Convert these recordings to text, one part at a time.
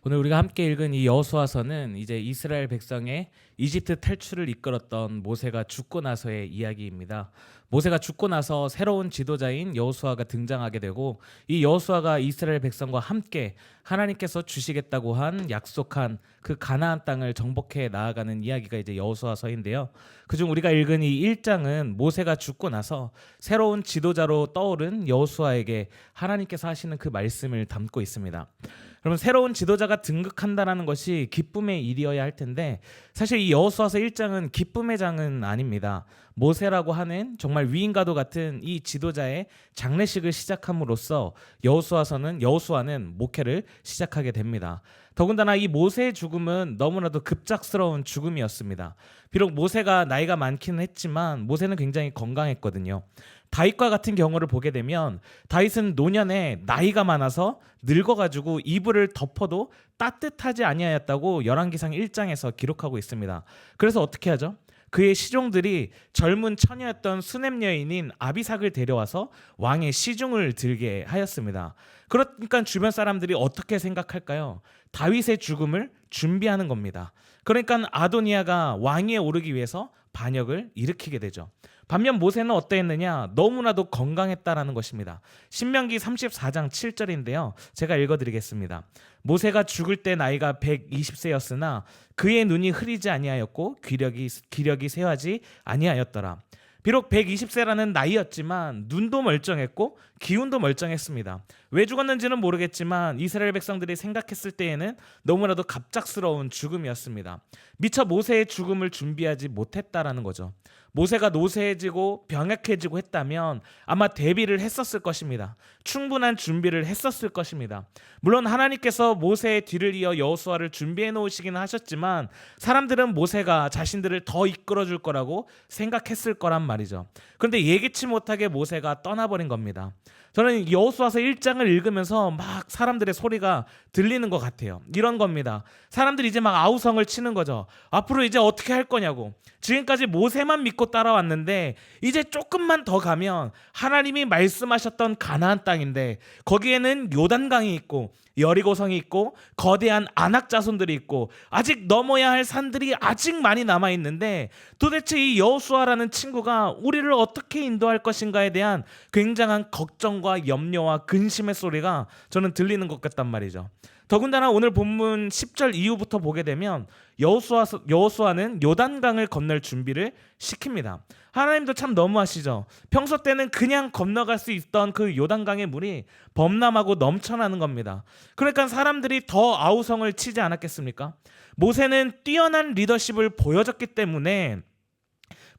오늘 우리가 함께 읽은 이 여호수아서는 이제 이스라엘 백성의 이집트 탈출을 이끌었던 모세가 죽고 나서의 이야기입니다. 모세가 죽고 나서 새로운 지도자인 여호수아가 등장하게 되고, 이 여호수아가 이스라엘 백성과 함께 하나님께서 주시겠다고 한 약속한 그 가나안 땅을 정복해 나아가는 이야기가 이제 여호수아서인데요. 그중 우리가 읽은 이 1장은 모세가 죽고 나서 새로운 지도자로 떠오른 여호수아에게 하나님께서 하시는 그 말씀을 담고 있습니다. 그러면 새로운 지도자가 등극한다는 것이 기쁨의 일이어야 할 텐데, 사실 이 여호수아서 1장은 기쁨의 장은 아닙니다. 모세라고 하는 정말 위인과도 같은 이 지도자의 장례식을 시작함으로써 여호수아는 목회를 시작하게 됩니다. 더군다나 이 모세의 죽음은 너무나도 급작스러운 죽음이었습니다. 비록 모세가 나이가 많기는 했지만 모세는 굉장히 건강했거든요. 다윗과 같은 경우를 보게 되면 다윗은 노년에 나이가 많아서 늙어가지고 이불을 덮어도 따뜻하지 아니하였다고 열왕기상 1장에서 기록하고 있습니다. 그래서 어떻게 하죠? 그의 시종들이 젊은 처녀였던 수넴 여인인 아비삭을 데려와서 왕의 시중을 들게 하였습니다. 그러니까 주변 사람들이 어떻게 생각할까요? 다윗의 죽음을 준비하는 겁니다. 그러니까 아도니아가 왕위에 오르기 위해서 반역을 일으키게 되죠. 반면 모세는 어떠했느냐? 너무나도 건강했다라는 것입니다. 신명기 34장 7절인데요. 제가 읽어드리겠습니다. 모세가 죽을 때 나이가 120세였으나 그의 눈이 흐리지 아니하였고 기력이 쇠하지 아니하였더라. 비록 120세라는 나이였지만 눈도 멀쩡했고 기운도 멀쩡했습니다. 왜 죽었는지는 모르겠지만 이스라엘 백성들이 생각했을 때에는 너무나도 갑작스러운 죽음이었습니다. 미처 모세의 죽음을 준비하지 못했다라는 거죠. 모세가 노쇠해지고 병약해지고 했다면 아마 대비를 했었을 것입니다. 충분한 준비를 했었을 것입니다. 물론 하나님께서 모세의 뒤를 이어 여호수아를 준비해 놓으시기는 하셨지만 사람들은 모세가 자신들을 더 이끌어 줄 거라고 생각했을 거란 말이죠. 그런데 예기치 못하게 모세가 떠나버린 겁니다. 저는 여호수아서 1장을 읽으면서 막 사람들의 소리가 들리는 것 같아요. 이런 겁니다. 사람들이 이제 막 아우성을 치는 거죠. 앞으로 이제 어떻게 할 거냐고. 지금까지 모세만 믿고 따라왔는데 이제 조금만 더 가면 하나님이 말씀하셨던 가나안 땅인데 거기에는 요단강이 있고 여리고성이 있고 거대한 아낙 자손들이 있고 아직 넘어야 할 산들이 아직 많이 남아있는데 도대체 이 여호수아라는 친구가 우리를 어떻게 인도할 것인가에 대한 굉장한 걱정과 염려와 근심의 소리가 저는 들리는 것 같단 말이죠. 더군다나 오늘 본문 10절 이후부터 보게 되면 여호수아는 요단강을 건널 준비를 시킵니다. 하나님도 참 너무하시죠. 평소 때는 그냥 건너갈 수 있던 그 요단강의 물이 범람하고 넘쳐나는 겁니다. 그러니까 사람들이 더 아우성을 치지 않았겠습니까? 모세는 뛰어난 리더십을 보여줬기 때문에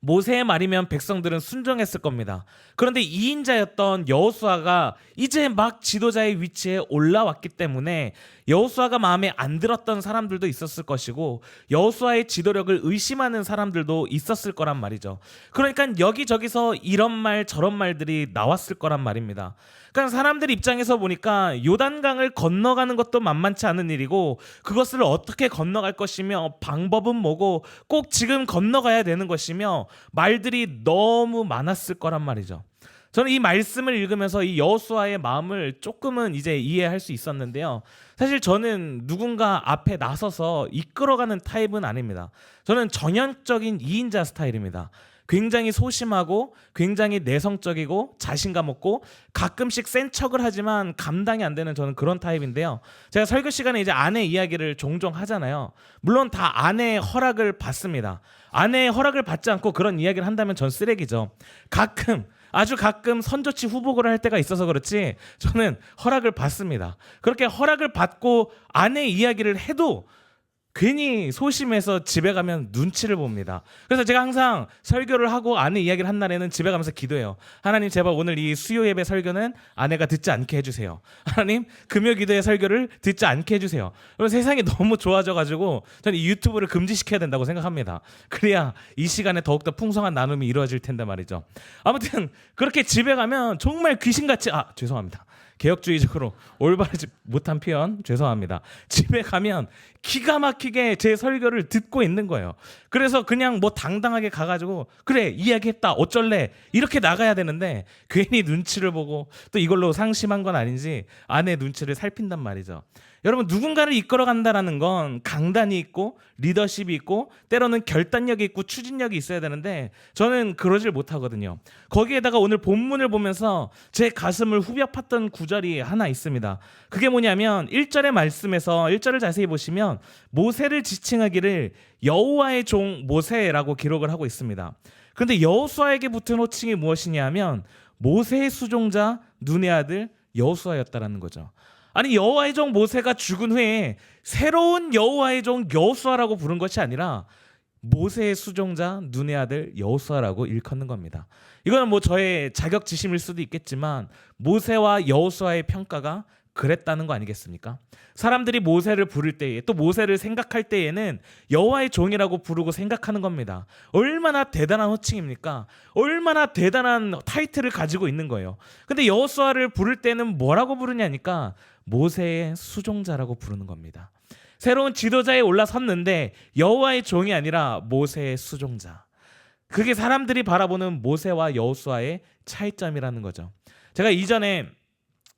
모세의 말이면 백성들은 순종했을 겁니다. 그런데 2인자였던 여호수아가 이제 막 지도자의 위치에 올라왔기 때문에 여호수아가 마음에 안 들었던 사람들도 있었을 것이고 여호수아의 지도력을 의심하는 사람들도 있었을 거란 말이죠. 그러니까 여기저기서 이런 말 저런 말들이 나왔을 거란 말입니다. 그러니까 사람들 입장에서 보니까 요단강을 건너가는 것도 만만치 않은 일이고 그것을 어떻게 건너갈 것이며 방법은 뭐고 꼭 지금 건너가야 되는 것이며 말들이 너무 많았을 거란 말이죠. 저는 이 말씀을 읽으면서 이 여호수아의 마음을 조금은 이제 이해할 수 있었는데요. 사실 저는 누군가 앞에 나서서 이끌어가는 타입은 아닙니다. 저는 전형적인 2인자 스타일입니다. 굉장히 소심하고 굉장히 내성적이고 자신감 없고 가끔씩 센 척을 하지만 감당이 안 되는 저는 그런 타입인데요. 제가 설교 시간에 이제 아내 이야기를 종종 하잖아요. 물론 다 아내의 허락을 받습니다. 아내의 허락을 받지 않고 그런 이야기를 한다면 전 쓰레기죠. 아주 가끔 선조치 후보고를 할 때가 있어서 그렇지 저는 허락을 받습니다. 그렇게 허락을 받고 아내 이야기를 해도 괜히 소심해서 집에 가면 눈치를 봅니다. 그래서 제가 항상 설교를 하고 아내 이야기를 한 날에는 집에 가면서 기도해요. 하나님 제발 오늘 이 수요 예배 설교는 아내가 듣지 않게 해주세요. 하나님 금요 기도의 설교를 듣지 않게 해주세요. 그럼 세상이 너무 좋아져가지고 저는 이 유튜브를 금지시켜야 된다고 생각합니다. 그래야 이 시간에 더욱더 풍성한 나눔이 이루어질 텐데 말이죠. 아무튼 그렇게 집에 가면 정말 귀신같이 죄송합니다. 개혁주의적으로 올바르지 못한 표현 죄송합니다. 집에 가면 기가 막히게 제 설교를 듣고 있는 거예요. 그래서 그냥 뭐 당당하게 가가지고 그래 이야기했다 어쩔래 이렇게 나가야 되는데 괜히 눈치를 보고 또 이걸로 상심한 건 아닌지 아내 눈치를 살핀단 말이죠. 여러분, 누군가를 이끌어간다라는 건 강단이 있고 리더십이 있고 때로는 결단력이 있고 추진력이 있어야 되는데 저는 그러질 못하거든요. 거기에다가 오늘 본문을 보면서 제 가슴을 후벼 팠던 구절이 하나 있습니다. 그게 뭐냐면 1절의 말씀에서 1절을 자세히 보시면 모세를 지칭하기를 여호와의 종 모세라고 기록을 하고 있습니다. 그런데 여호수아에게 붙은 호칭이 무엇이냐 하면 모세의 수종자 눈의 아들 여호수아였다라는 거죠. 아니, 여호와의 종 모세가 죽은 후에 새로운 여호와의 종 여호수아라고 부른 것이 아니라 모세의 수종자 눈의 아들 여호수아라고 일컫는 겁니다. 이거는 뭐 저의 자격지심일 수도 있겠지만 모세와 여호수아의 평가가 그랬다는 거 아니겠습니까? 사람들이 모세를 부를 때에 또 모세를 생각할 때에는 여호와의 종이라고 부르고 생각하는 겁니다. 얼마나 대단한 호칭입니까? 얼마나 대단한 타이틀을 가지고 있는 거예요. 근데 여호수아를 부를 때는 뭐라고 부르냐니까 모세의 수종자라고 부르는 겁니다. 새로운 지도자에 올라섰는데 여호와의 종이 아니라 모세의 수종자. 그게 사람들이 바라보는 모세와 여호수아의 차이점이라는 거죠. 제가 이전에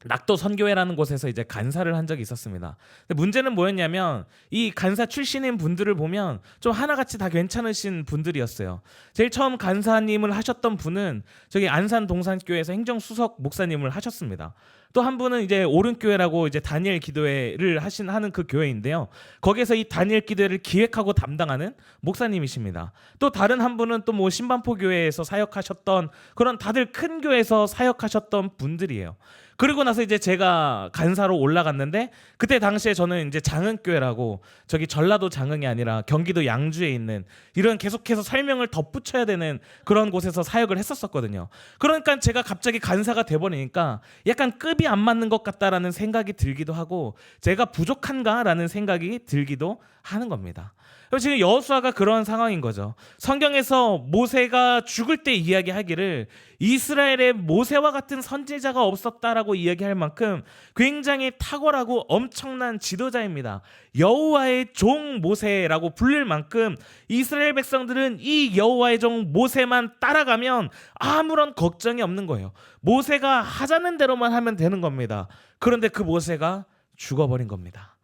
낙도 선교회라는 곳에서 이제 간사를 한 적이 있었습니다. 근데 문제는 뭐였냐면 이 간사 출신인 분들을 보면 좀 하나같이 다 괜찮으신 분들이었어요. 제일 처음 간사님을 하셨던 분은 저기 안산 동산교회에서 행정수석 목사님을 하셨습니다. 또 한 분은 이제 오른교회라고 이제 다니엘 기도회를 하는 그 교회인데요. 거기에서 이 다니엘 기도회를 기획하고 담당하는 목사님이십니다. 또 다른 한 분은 또 뭐 신반포 교회에서 사역하셨던 그런 다들 큰 교회에서 사역하셨던 분들이에요. 그리고 나서 이제 제가 간사로 올라갔는데 그때 당시에 저는 이제 장흥교회라고 저기 전라도 장흥이 아니라 경기도 양주에 있는 이런 계속해서 설명을 덧붙여야 되는 그런 곳에서 사역을 했었거든요. 그러니까 제가 갑자기 간사가 돼버리니까 약간 급이 안 맞는 것 같다라는 생각이 들기도 하고 제가 부족한가라는 생각이 들기도 하는 겁니다. 지금 여호수아가 그런 상황인 거죠. 성경에서 모세가 죽을 때 이야기하기를 이스라엘에 모세와 같은 선지자가 없었다라고 이야기할 만큼 굉장히 탁월하고 엄청난 지도자입니다. 여호와의 종 모세라고 불릴 만큼 이스라엘 백성들은 이 여호와의 종 모세만 따라가면 아무런 걱정이 없는 거예요. 모세가 하자는 대로만 하면 되는 겁니다. 그런데 그 모세가 죽어버린 겁니다.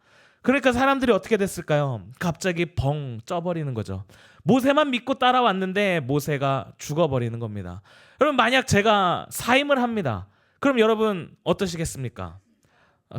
그러니까 사람들이 어떻게 됐을까요? 갑자기 벙 쪄버리는 거죠. 모세만 믿고 따라왔는데 모세가 죽어버리는 겁니다. 여러분, 만약 제가 사임을 합니다. 그럼 여러분 어떠시겠습니까?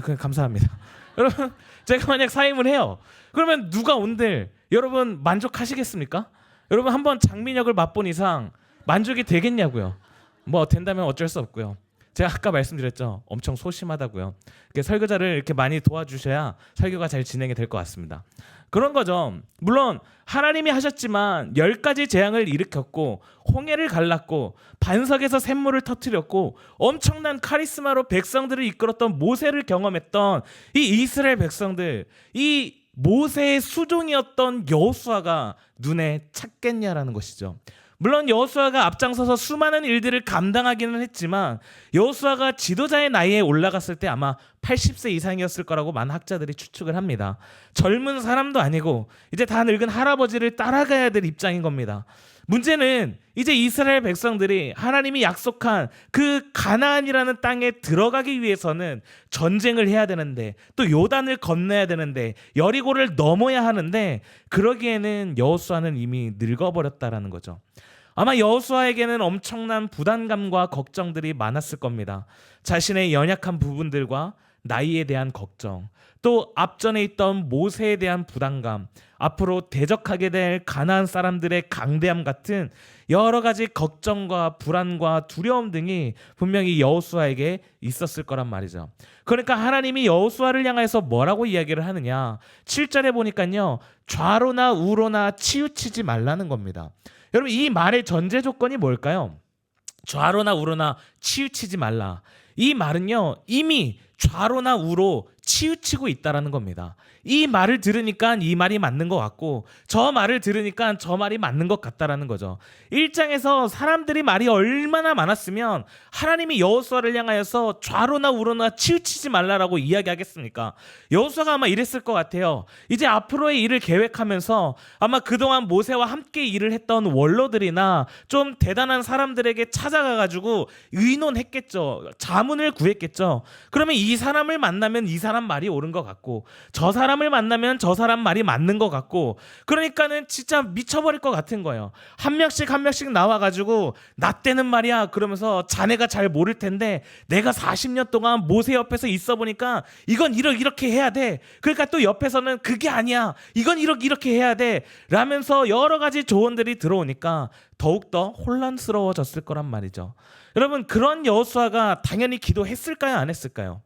그냥 감사합니다. 여러분, 제가 만약 사임을 해요. 그러면 누가 온들 여러분 만족하시겠습니까? 여러분, 한번 장민혁을 맛본 이상 만족이 되겠냐고요. 뭐 된다면 어쩔 수 없고요. 제가 아까 말씀드렸죠. 엄청 소심하다고요. 설교자를 이렇게 많이 도와주셔야 설교가 잘 진행이 될 것 같습니다. 그런 거죠. 물론 하나님이 하셨지만 10가지 재앙을 일으켰고 홍해를 갈랐고 반석에서 샘물을 터뜨렸고 엄청난 카리스마로 백성들을 이끌었던 모세를 경험했던 이 이스라엘 백성들, 이 모세의 수종이었던 여호수아가 눈에 찼겠냐라는 것이죠. 물론 여호수아가 앞장서서 수많은 일들을 감당하기는 했지만 여호수아가 지도자의 나이에 올라갔을 때 아마 80세 이상이었을 거라고 많은 학자들이 추측을 합니다. 젊은 사람도 아니고 이제 다 늙은 할아버지를 따라가야 될 입장인 겁니다. 문제는 이제 이스라엘 백성들이 하나님이 약속한 그 가나안이라는 땅에 들어가기 위해서는 전쟁을 해야 되는데 또 요단을 건너야 되는데 여리고를 넘어야 하는데 그러기에는 여호수아는 이미 늙어버렸다라는 거죠. 아마 여호수아에게는 엄청난 부담감과 걱정들이 많았을 겁니다. 자신의 연약한 부분들과 나이에 대한 걱정, 또 앞전에 있던 모세에 대한 부담감, 앞으로 대적하게 될 가나안 사람들의 강대함 같은 여러 가지 걱정과 불안과 두려움 등이 분명히 여호수아에게 있었을 거란 말이죠. 그러니까 하나님이 여호수아를 향해서 뭐라고 이야기를 하느냐? 7절에 보니까요. 좌로나 우로나 치우치지 말라는 겁니다. 여러분, 이 말의 전제 조건이 뭘까요? 좌로나 우로나 치우치지 말라. 이 말은요, 이미 좌로나 우로 치우치고 있다라는 겁니다. 이 말을 들으니까 이 말이 맞는 것 같고 저 말을 들으니까 저 말이 맞는 것 같다라는 거죠. 1장에서 사람들이 말이 얼마나 많았으면 하나님이 여호수아를 향하여서 좌로나 우로나 치우치지 말라라고 이야기하겠습니까? 여호수아가 아마 이랬을 것 같아요. 이제 앞으로의 일을 계획하면서 아마 그동안 모세와 함께 일을 했던 원로들이나 좀 대단한 사람들에게 찾아가가지고 의논했겠죠. 자문을 구했겠죠. 그러면 이 사람을 만나면 이 사람 말이 옳은 것 같고 저 사람을 만나면 저 사람 말이 맞는 것 같고 그러니까는 진짜 미쳐버릴 것 같은 거예요. 한 명씩 나와가지고 나 때는 말이야 그러면서 자네가 잘 모를 텐데 내가 40년 동안 모세 옆에서 있어 보니까 이건 이렇게 해야 돼. 그러니까 또 옆에서는 그게 아니야. 이건 이렇게 해야 돼. 라면서 여러 가지 조언들이 들어오니까 더욱더 혼란스러워졌을 거란 말이죠. 여러분 그런 여호수아가 당연히 기도했을까요? 안 했을까요?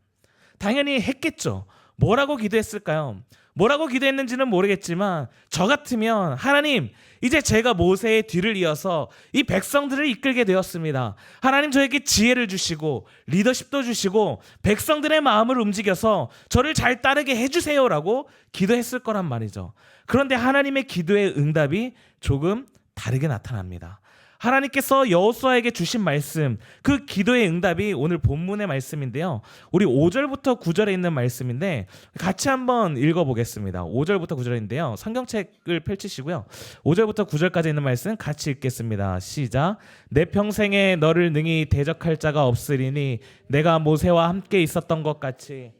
당연히 했겠죠. 뭐라고 기도했을까요? 뭐라고 기도했는지는 모르겠지만 저 같으면 하나님 이제 제가 모세의 뒤를 이어서 이 백성들을 이끌게 되었습니다. 하나님 저에게 지혜를 주시고 리더십도 주시고 백성들의 마음을 움직여서 저를 잘 따르게 해주세요라고 기도했을 거란 말이죠. 그런데 하나님의 기도의 응답이 조금 다르게 나타납니다. 하나님께서 여호수아에게 주신 말씀, 그 기도의 응답이 오늘 본문의 말씀인데요. 우리 5절부터 9절에 있는 말씀인데 같이 한번 읽어보겠습니다. 5절부터 9절인데요. 성경책을 펼치시고요. 5절부터 9절까지 있는 말씀 같이 읽겠습니다. 시작. 내 평생에 너를 능히 대적할 자가 없으리니 내가 모세와 함께 있었던 것 같이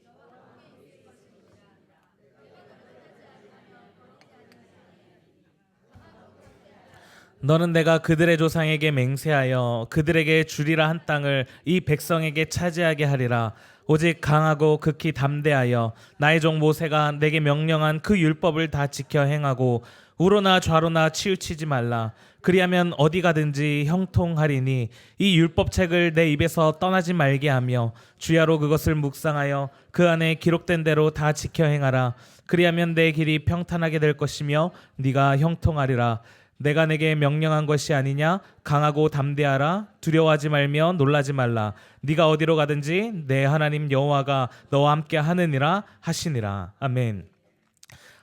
너는 내가 그들의 조상에게 맹세하여 그들에게 주리라 한 땅을 이 백성에게 차지하게 하리라. 오직 강하고 극히 담대하여 나의 종 모세가 내게 명령한 그 율법을 다 지켜 행하고 우로나 좌로나 치우치지 말라. 그리하면 어디 가든지 형통하리니 이 율법책을 내 입에서 떠나지 말게 하며 주야로 그것을 묵상하여 그 안에 기록된 대로 다 지켜 행하라. 그리하면 내 길이 평탄하게 될 것이며 네가 형통하리라. 내가 내게 명령한 것이 아니냐? 강하고 담대하라. 두려워하지 말며 놀라지 말라. 네가 어디로 가든지 내 하나님 여호와가 너와 함께 하느니라 하시니라. 아멘.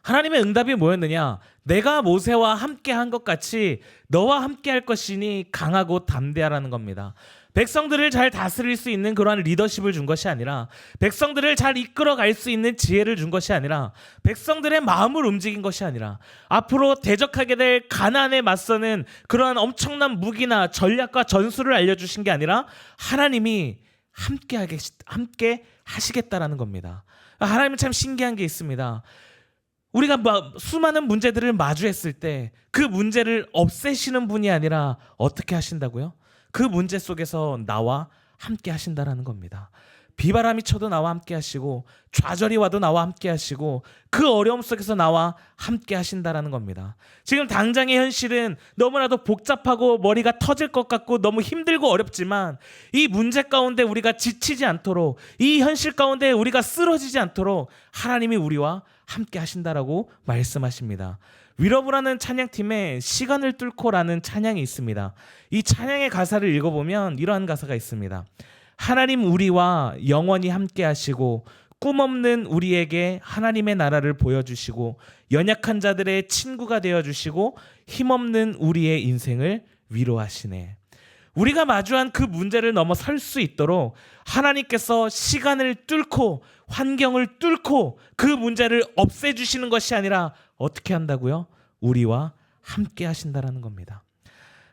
하나님의 응답이 뭐였느냐? 내가 모세와 함께 한 것 같이 너와 함께 할 것이니 강하고 담대하라는 겁니다. 백성들을 잘 다스릴 수 있는 그러한 리더십을 준 것이 아니라 백성들을 잘 이끌어갈 수 있는 지혜를 준 것이 아니라 백성들의 마음을 움직인 것이 아니라 앞으로 대적하게 될 가나안에 맞서는 그러한 엄청난 무기나 전략과 전술을 알려주신 게 아니라 하나님이 함께 하시겠다라는 겁니다. 하나님은 참 신기한 게 있습니다. 우리가 수많은 문제들을 마주했을 때 그 문제를 없애시는 분이 아니라 어떻게 하신다고요? 그 문제 속에서 나와 함께 하신다라는 겁니다. 비바람이 쳐도 나와 함께 하시고 좌절이 와도 나와 함께 하시고 그 어려움 속에서 나와 함께 하신다라는 겁니다. 지금 당장의 현실은 너무나도 복잡하고 머리가 터질 것 같고 너무 힘들고 어렵지만 이 문제 가운데 우리가 지치지 않도록 이 현실 가운데 우리가 쓰러지지 않도록 하나님이 우리와 함께 하신다라고 말씀하십니다. 위러브라는 찬양팀에 시간을 뚫고라는 찬양이 있습니다. 이 찬양의 가사를 읽어보면 이러한 가사가 있습니다. 하나님 우리와 영원히 함께 하시고 꿈없는 우리에게 하나님의 나라를 보여주시고 연약한 자들의 친구가 되어주시고 힘없는 우리의 인생을 위로하시네. 우리가 마주한 그 문제를 넘어설 수 있도록 하나님께서 시간을 뚫고 환경을 뚫고 그 문제를 없애주시는 것이 아니라 어떻게 한다고요? 우리와 함께 하신다라는 겁니다.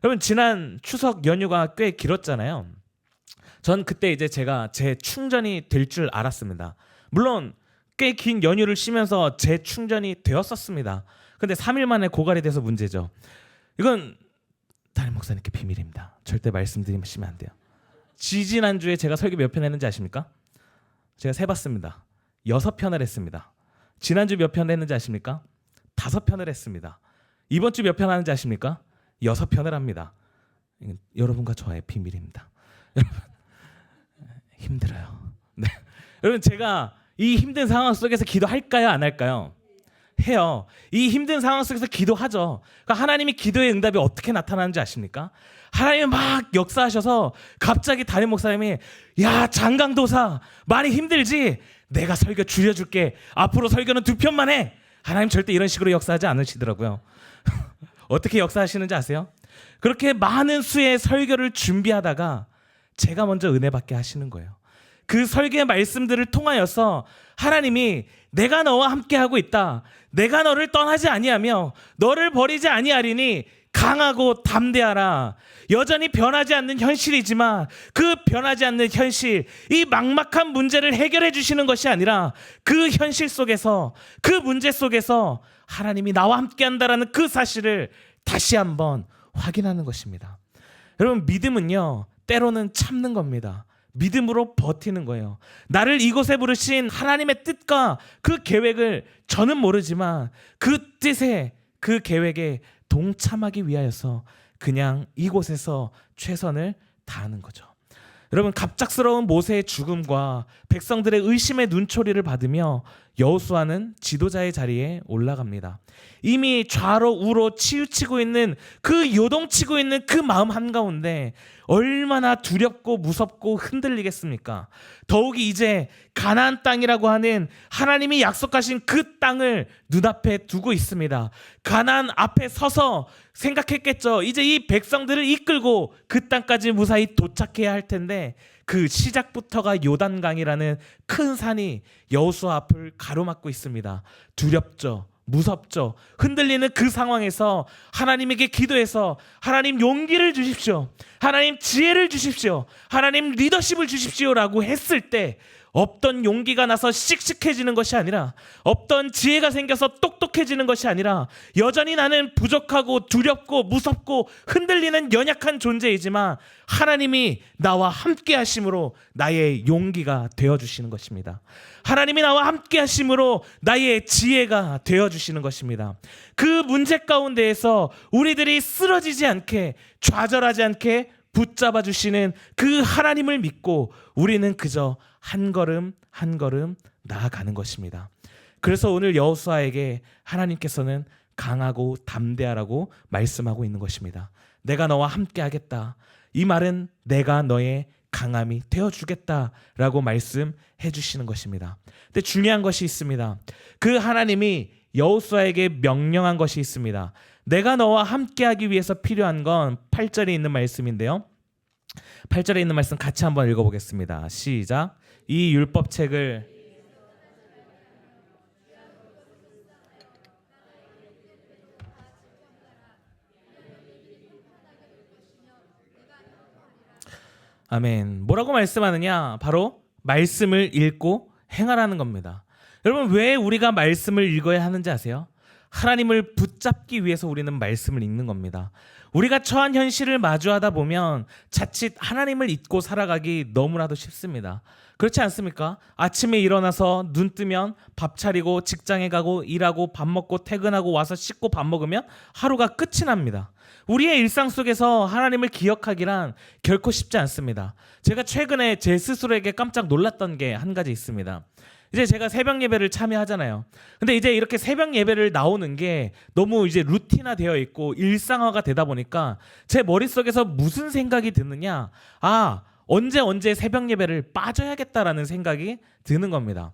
여러분 지난 추석 연휴가 꽤 길었잖아요. 전 그때 이제 제가 제 충전이 될 줄 알았습니다. 물론 꽤 긴 연휴를 쉬면서 제 충전이 되었었습니다. 근데 3일 만에 고갈이 돼서 문제죠. 이건 담임 목사님께 비밀입니다. 절대 말씀드리시면 안 돼요. 지지난주에 제가 설교 몇 편 했는지 아십니까? 제가 세봤습니다. 6편을 했습니다. 지난주 몇 편 했는지 아십니까? 5편을 했습니다. 이번 주 몇 편 하는지 아십니까? 6편을 합니다. 여러분과 저의 비밀입니다. 여러분 힘들어요. 네. 여러분 제가 이 힘든 상황 속에서 기도할까요? 안 할까요? 해요. 이 힘든 상황 속에서 기도하죠. 그러니까 하나님이 기도의 응답이 어떻게 나타나는지 아십니까? 하나님이 막 역사하셔서 갑자기 담임 목사님이 야 장강도사 많이 힘들지? 내가 설교 줄여줄게. 앞으로 설교는 2편만 해. 하나님 절대 이런 식으로 역사하지 않으시더라고요. 어떻게 역사하시는지 아세요? 그렇게 많은 수의 설교를 준비하다가 제가 먼저 은혜 받게 하시는 거예요. 그 설교의 말씀들을 통하여서 하나님이 내가 너와 함께하고 있다. 내가 너를 떠나지 아니하며 너를 버리지 아니하리니 강하고 담대하라. 여전히 변하지 않는 현실이지만 그 변하지 않는 현실, 이 막막한 문제를 해결해 주시는 것이 아니라 그 현실 속에서, 그 문제 속에서 하나님이 나와 함께 한다라는 그 사실을 다시 한번 확인하는 것입니다. 여러분, 믿음은요, 때로는 참는 겁니다. 믿음으로 버티는 거예요. 나를 이곳에 부르신 하나님의 뜻과 그 계획을 저는 모르지만 그 뜻에, 그 계획에 동참하기 위하여서 그냥 이곳에서 최선을 다하는 거죠. 여러분, 갑작스러운 모세의 죽음과 백성들의 의심의 눈초리를 받으며 여호수아는 지도자의 자리에 올라갑니다. 이미 좌로 우로 치우치고 있는 그 요동치고 있는 그 마음 한가운데 얼마나 두렵고 무섭고 흔들리겠습니까? 더욱이 이제 가나안 땅이라고 하는 하나님이 약속하신 그 땅을 눈앞에 두고 있습니다. 가나안 앞에 서서 생각했겠죠. 이제 이 백성들을 이끌고 그 땅까지 무사히 도착해야 할 텐데 그 시작부터가 요단강이라는 큰 산이 여호수아 앞을 가로막고 있습니다. 두렵죠. 무섭죠. 흔들리는 그 상황에서 하나님에게 기도해서 하나님 용기를 주십시오. 하나님 지혜를 주십시오. 하나님 리더십을 주십시오라고 했을 때 없던 용기가 나서 씩씩해지는 것이 아니라, 없던 지혜가 생겨서 똑똑해지는 것이 아니라, 여전히 나는 부족하고 두렵고 무섭고 흔들리는 연약한 존재이지만 하나님이 나와 함께 하심으로 나의 용기가 되어주시는 것입니다. 하나님이 나와 함께 하심으로 나의 지혜가 되어주시는 것입니다. 그 문제 가운데에서 우리들이 쓰러지지 않게, 좌절하지 않게 붙잡아 주시는 그 하나님을 믿고 우리는 그저 한 걸음 한 걸음 나아가는 것입니다. 그래서 오늘 여호수아에게 하나님께서는 강하고 담대하라고 말씀하고 있는 것입니다. 내가 너와 함께 하겠다. 이 말은 내가 너의 강함이 되어주겠다라고 말씀해 주시는 것입니다. 근데 중요한 것이 있습니다. 그 하나님이 여호수아에게 명령한 것이 있습니다. 내가 너와 함께하기 위해서 필요한 건 8절에 있는 말씀인데요. 8절에 있는 말씀 같이 한번 읽어보겠습니다. 시작. 이 율법책을 아멘. 뭐라고 말씀하느냐? 바로 말씀을 읽고 행하라는 겁니다. 여러분, 왜 우리가 말씀을 읽어야 하는지 아세요? 하나님을 붙잡기 위해서 우리는 말씀을 읽는 겁니다. 우리가 처한 현실을 마주하다 보면 자칫 하나님을 잊고 살아가기 너무나도 쉽습니다. 그렇지 않습니까? 아침에 일어나서 눈 뜨면 밥 차리고 직장에 가고 일하고 밥 먹고 퇴근하고 와서 씻고 밥 먹으면 하루가 끝이 납니다. 우리의 일상 속에서 하나님을 기억하기란 결코 쉽지 않습니다. 제가 최근에 제 스스로에게 깜짝 놀랐던 게 한 가지 있습니다. 이제 제가 새벽 예배를 참여하잖아요. 근데 이제 이렇게 새벽 예배를 나오는 게 너무 이제 루틴화 되어 있고 일상화가 되다 보니까 제 머릿속에서 무슨 생각이 드느냐? 언제 새벽 예배를 빠져야겠다라는 생각이 드는 겁니다.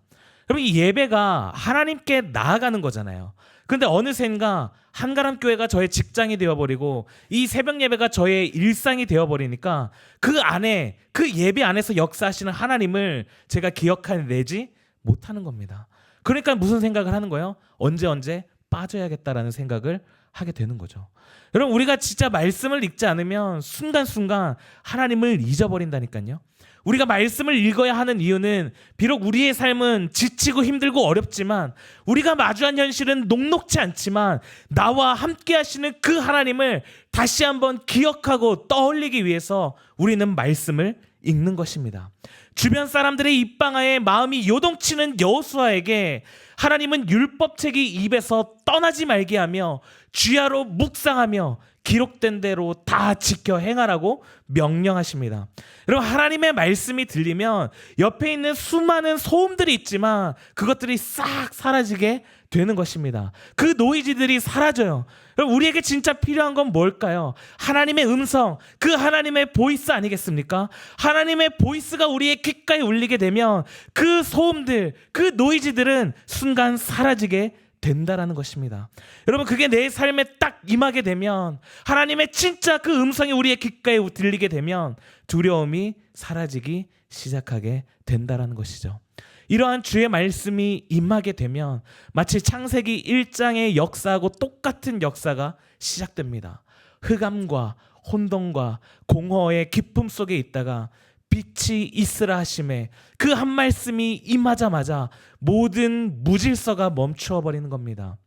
여러분, 이 예배가 하나님께 나아가는 거잖아요. 근데 어느샌가 한가람교회가 저의 직장이 되어버리고 이 새벽 예배가 저의 일상이 되어버리니까 그 안에, 그 예배 안에서 역사하시는 하나님을 제가 기억해내지 못하는 겁니다. 그러니까 무슨 생각을 하는 거예요? 언제 빠져야겠다라는 생각을 하게 되는 거죠. 여러분, 우리가 진짜 말씀을 읽지 않으면 순간순간 하나님을 잊어버린다니까요. 우리가 말씀을 읽어야 하는 이유는 비록 우리의 삶은 지치고 힘들고 어렵지만, 우리가 마주한 현실은 녹록지 않지만 나와 함께 하시는 그 하나님을 다시 한번 기억하고 떠올리기 위해서 우리는 말씀을 읽는 것입니다. 주변 사람들의 입방아에 마음이 요동치는 여호수아에게 하나님은 율법책이 입에서 떠나지 말게 하며 주야로 묵상하며 기록된 대로 다 지켜 행하라고 명령하십니다. 여러분, 하나님의 말씀이 들리면 옆에 있는 수많은 소음들이 있지만 그것들이 싹 사라지게 되는 것입니다. 그 노이즈들이 사라져요. 여러분, 우리에게 진짜 필요한 건 뭘까요? 하나님의 음성, 그 하나님의 보이스 아니겠습니까? 하나님의 보이스가 우리의 귓가에 울리게 되면 그 소음들, 그 노이즈들은 순간 사라지게 된다라는 것입니다. 여러분, 그게 내 삶에 딱 임하게 되면, 하나님의 진짜 그 음성이 우리의 귓가에 들리게 되면 두려움이 사라지기 시작하게 된다라는 것이죠. 이러한 주의 말씀이 임하게 되면 마치 창세기 1장의 역사하고 똑같은 역사가 시작됩니다. 흑암과 혼돈과 공허의 깊음 속에 있다가 빛이 있으라 하심에 그 한 말씀이 임하자마자 모든 무질서가 멈추어 버리는 겁니다.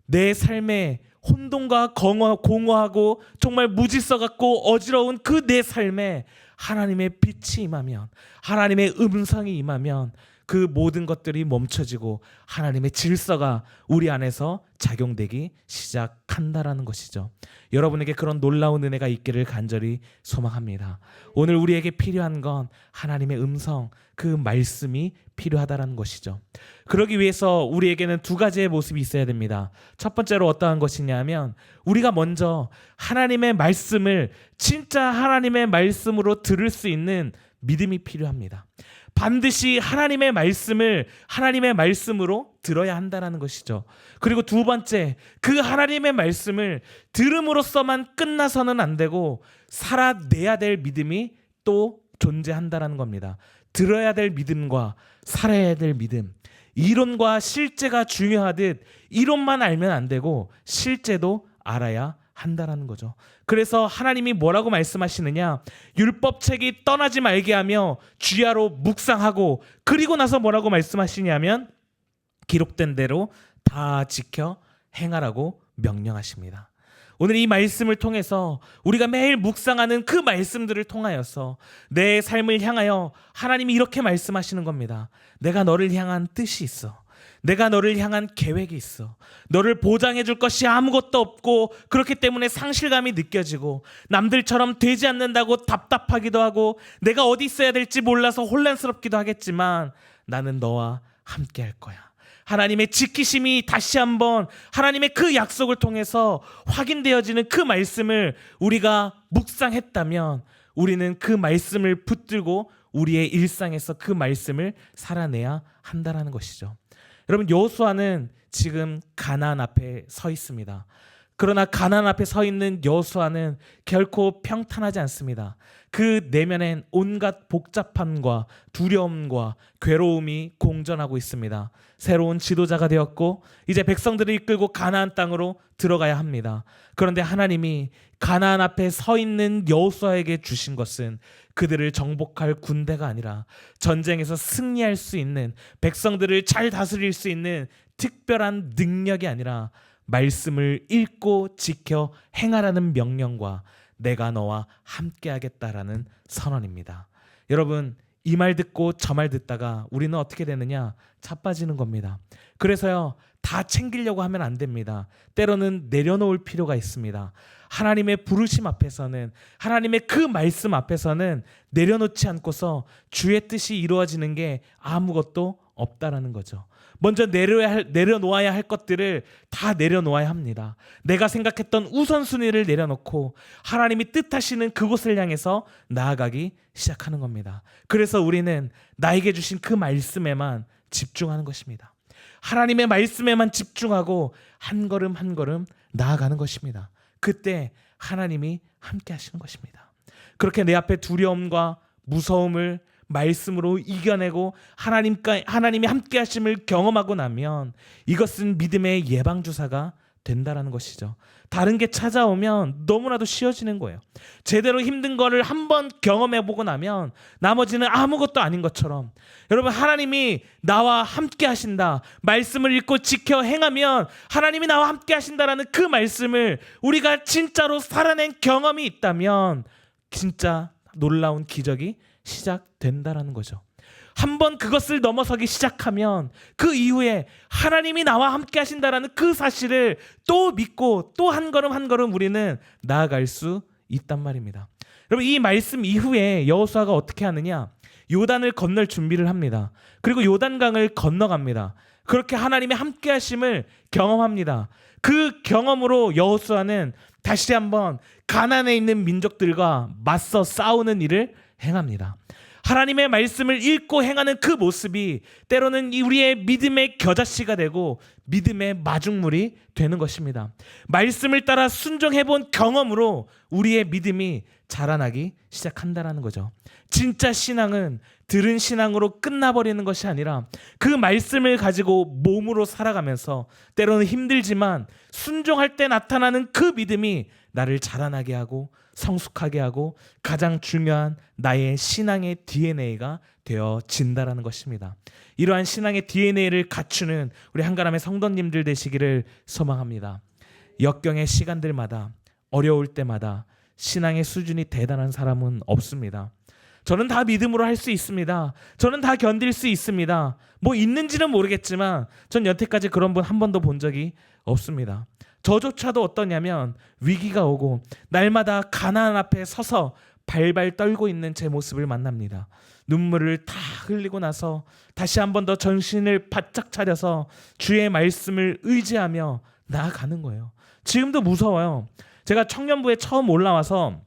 내 삶에 혼돈과 공허하고 정말 무질서 같고 어지러운 그 내 삶에 하나님의 빛이 임하면, 하나님의 음성이 임하면 그 모든 것들이 멈춰지고 하나님의 질서가 우리 안에서 작용되기 시작한다라는 것이죠. 여러분에게 그런 놀라운 은혜가 있기를 간절히 소망합니다. 오늘 우리에게 필요한 건 하나님의 음성, 그 말씀이 필요하다라는 것이죠. 그러기 위해서 우리에게는 두 가지의 모습이 있어야 됩니다. 첫 번째로 어떠한 것이냐면 우리가 먼저 하나님의 말씀을 진짜 하나님의 말씀으로 들을 수 있는 믿음이 필요합니다. 반드시 하나님의 말씀을 하나님의 말씀으로 들어야 한다는 것이죠. 그리고 두 번째, 그 하나님의 말씀을 들음으로써만 끝나서는 안 되고 살아내야 될 믿음이 또 존재한다는 겁니다. 들어야 될 믿음과 살아야 될 믿음, 이론과 실제가 중요하듯 이론만 알면 안 되고 실제도 알아야 한다라는 거죠. 그래서 하나님이 뭐라고 말씀하시느냐, 율법책이 떠나지 말게 하며 주야로 묵상하고, 그리고 나서 뭐라고 말씀하시냐면 기록된 대로 다 지켜 행하라고 명령하십니다. 오늘 이 말씀을 통해서 우리가 매일 묵상하는 그 말씀들을 통하여서 내 삶을 향하여 하나님이 이렇게 말씀하시는 겁니다. 내가 너를 향한 뜻이 있어. 내가 너를 향한 계획이 있어. 너를 보장해 줄 것이 아무것도 없고, 그렇기 때문에 상실감이 느껴지고 남들처럼 되지 않는다고 답답하기도 하고 내가 어디 있어야 될지 몰라서 혼란스럽기도 하겠지만 나는 너와 함께 할 거야. 하나님의 지키심이 다시 한번 하나님의 그 약속을 통해서 확인되어지는 그 말씀을 우리가 묵상했다면 우리는 그 말씀을 붙들고 우리의 일상에서 그 말씀을 살아내야 한다라는 것이죠. 여러분, 여호수아는 지금 가나안 앞에 서 있습니다. 그러나 가나안 앞에 서 있는 여호수아는 결코 평탄하지 않습니다. 그 내면엔 온갖 복잡함과 두려움과 괴로움이 공존하고 있습니다. 새로운 지도자가 되었고 이제 백성들을 이끌고 가나안 땅으로 들어가야 합니다. 그런데 하나님이 가나안 앞에 서 있는 여호수아에게 주신 것은 그들을 정복할 군대가 아니라 전쟁에서 승리할 수 있는, 백성들을 잘 다스릴 수 있는 특별한 능력이 아니라 말씀을 읽고 지켜 행하라는 명령과 내가 너와 함께 하겠다라는 선언입니다. 여러분, 이 말 듣고 저 말 듣다가 우리는 어떻게 되느냐? 자빠지는 겁니다. 그래서요, 다 챙기려고 하면 안 됩니다. 때로는 내려놓을 필요가 있습니다. 하나님의 부르심 앞에서는, 하나님의 그 말씀 앞에서는 내려놓지 않고서 주의 뜻이 이루어지는 게 아무것도 없다라는 거죠. 먼저 내려놓아야 할 것들을 다 내려놓아야 합니다. 내가 생각했던 우선순위를 내려놓고 하나님이 뜻하시는 그곳을 향해서 나아가기 시작하는 겁니다. 그래서 우리는 나에게 주신 그 말씀에만 집중하는 것입니다. 하나님의 말씀에만 집중하고 한 걸음 한 걸음 나아가는 것입니다. 그때 하나님이 함께 하시는 것입니다. 그렇게 내 앞에 두려움과 무서움을 말씀으로 이겨내고 하나님이 함께 하심을 경험하고 나면 이것은 믿음의 예방주사가 된다라는 것이죠. 다른 게 찾아오면 너무나도 쉬워지는 거예요. 제대로 힘든 거를 한번 경험해보고 나면 나머지는 아무것도 아닌 것처럼, 여러분, 하나님이 나와 함께 하신다, 말씀을 읽고 지켜 행하면 하나님이 나와 함께 하신다라는 그 말씀을 우리가 진짜로 살아낸 경험이 있다면 진짜 놀라운 기적이 시작된다라는 거죠. 한번 그것을 넘어서기 시작하면 그 이후에 하나님이 나와 함께 하신다라는 그 사실을 또 믿고 또 한 걸음 한 걸음 우리는 나아갈 수 있단 말입니다. 여러분, 이 말씀 이후에 여호수아가 어떻게 하느냐? 요단을 건널 준비를 합니다. 그리고 요단강을 건너갑니다. 그렇게 하나님의 함께 하심을 경험합니다. 그 경험으로 여호수아는 다시 한번 가나안에 있는 민족들과 맞서 싸우는 일을 행합니다. 하나님의 말씀을 읽고 행하는 그 모습이 때로는 우리의 믿음의 겨자씨가 되고 믿음의 마중물이 되는 것입니다. 말씀을 따라 순종해본 경험으로 우리의 믿음이 자라나기 시작한다라는 거죠. 진짜 신앙은 들은 신앙으로 끝나버리는 것이 아니라 그 말씀을 가지고 몸으로 살아가면서 때로는 힘들지만 순종할 때 나타나는 그 믿음이 나를 자라나게 하고 성숙하게 하고 가장 중요한 나의 신앙의 DNA가 되어진다라는 것입니다. 이러한 신앙의 DNA를 갖추는 우리 한가람의 성도님들 되시기를 소망합니다. 역경의 시간들마다 어려울 때마다 신앙의 수준이 대단한 사람은 없습니다. 저는 다 믿음으로 할 수 있습니다. 저는 다 견딜 수 있습니다. 뭐 있는지는 모르겠지만 전 여태까지 그런 분 한 번도 본 적이 없습니다. 저조차도 어떠냐면 위기가 오고 날마다 가나안 앞에 서서 발발 떨고 있는 제 모습을 만납니다. 눈물을 다 흘리고 나서 다시 한 번 더 정신을 바짝 차려서 주의 말씀을 의지하며 나아가는 거예요. 지금도 무서워요. 제가 청년부에 처음 올라와서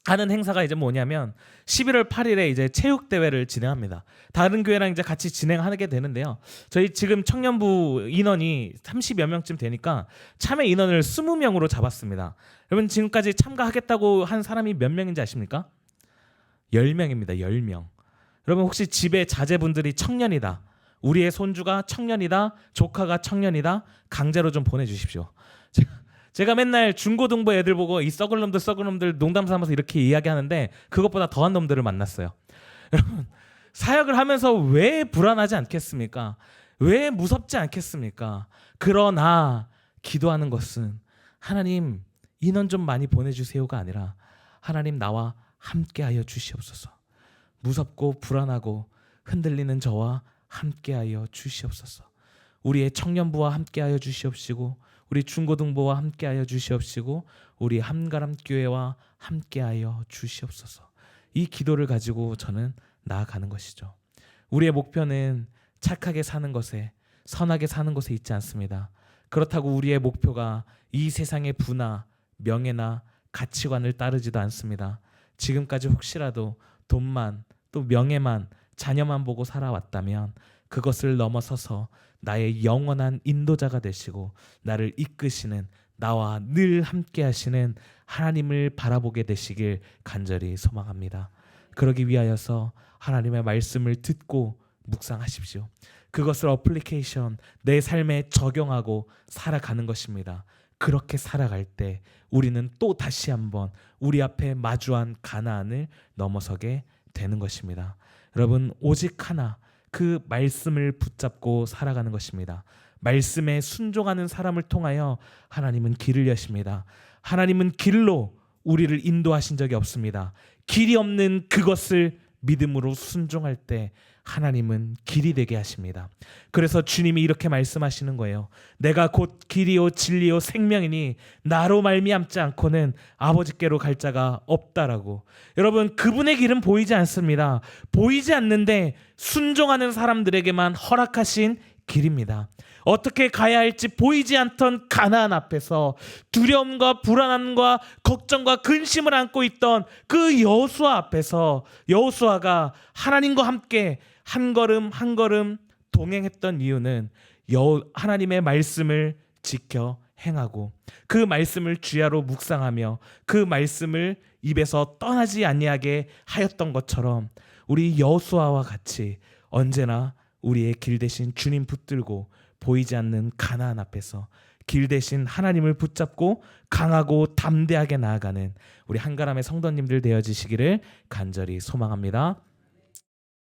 하는 행사가 이제 뭐냐면 11월 8일에 이제 체육 대회를 진행합니다. 다른 교회랑 이제 같이 진행하게 되는데요. 저희 지금 청년부 인원이 30여 명쯤 되니까 참여 인원을 20명으로 잡았습니다. 여러분 지금까지 참가하겠다고 한 사람이 몇 명인지 아십니까? 10명입니다. 10명. 여러분 혹시 집에 자제분들이 청년이다. 우리의 손주가 청년이다. 조카가 청년이다. 강제로 좀 보내주십시오. 제가 맨날 중고등부 애들 보고 이 썩을 놈들 농담 삼아서 이렇게 이야기하는데 그것보다 더한 놈들을 만났어요. 여러분 사역을 하면서 왜 불안하지 않겠습니까? 왜 무섭지 않겠습니까? 그러나 기도하는 것은 하나님 인원 좀 많이 보내주세요가 아니라 하나님 나와 함께하여 주시옵소서. 무섭고 불안하고 흔들리는 저와 함께하여 주시옵소서. 우리의 청년부와 함께하여 주시옵시고 우리 중고등부와 함께하여 주시옵시고 우리 한가람 교회와 함께하여 주시옵소서. 이 기도를 가지고 저는 나아가는 것이죠. 우리의 목표는 착하게 사는 것에 선하게 사는 것에 있지 않습니다. 그렇다고 우리의 목표가 이 세상의 부나 명예나 가치관을 따르지도 않습니다. 지금까지 혹시라도 돈만 또 명예만 자녀만 보고 살아왔다면 그것을 넘어서서 나의 영원한 인도자가 되시고 나를 이끄시는 나와 늘 함께 하시는 하나님을 바라보게 되시길 간절히 소망합니다. 그러기 위하여서 하나님의 말씀을 듣고 묵상하십시오. 그것을 어플리케이션 내 삶에 적용하고 살아가는 것입니다. 그렇게 살아갈 때 우리는 또 다시 한번 우리 앞에 마주한 가나안을 넘어서게 되는 것입니다. 여러분 오직 하나 그 말씀을 붙잡고 살아가는 것입니다. 말씀에 순종하는 사람을 통하여 하나님은 길을 여십니다. 하나님은 길로 우리를 인도하신 적이 없습니다. 길이 없는 그것을 믿음으로 순종할 때 하나님은 길이 되게 하십니다. 그래서 주님이 이렇게 말씀하시는 거예요. 내가 곧 길이요 진리요 생명이니 나로 말미암지 않고는 아버지께로 갈 자가 없다라고. 여러분 그분의 길은 보이지 않습니다. 보이지 않는데 순종하는 사람들에게만 허락하신 길입니다. 어떻게 가야 할지 보이지 않던 가나안 앞에서 두려움과 불안함과 걱정과 근심을 안고 있던 그 여호수아 앞에서 여호수아가 하나님과 함께 한 걸음 한 걸음 동행했던 이유는 하나님의 말씀을 지켜 행하고 그 말씀을 주야로 묵상하며 그 말씀을 입에서 떠나지 아니하게 하였던 것처럼 우리 여호수아와 같이 언제나 우리의 길 대신 주님 붙들고 보이지 않는 가나안 앞에서 길 대신 하나님을 붙잡고 강하고 담대하게 나아가는 우리 한가람의 성도님들 되어지시기를 간절히 소망합니다.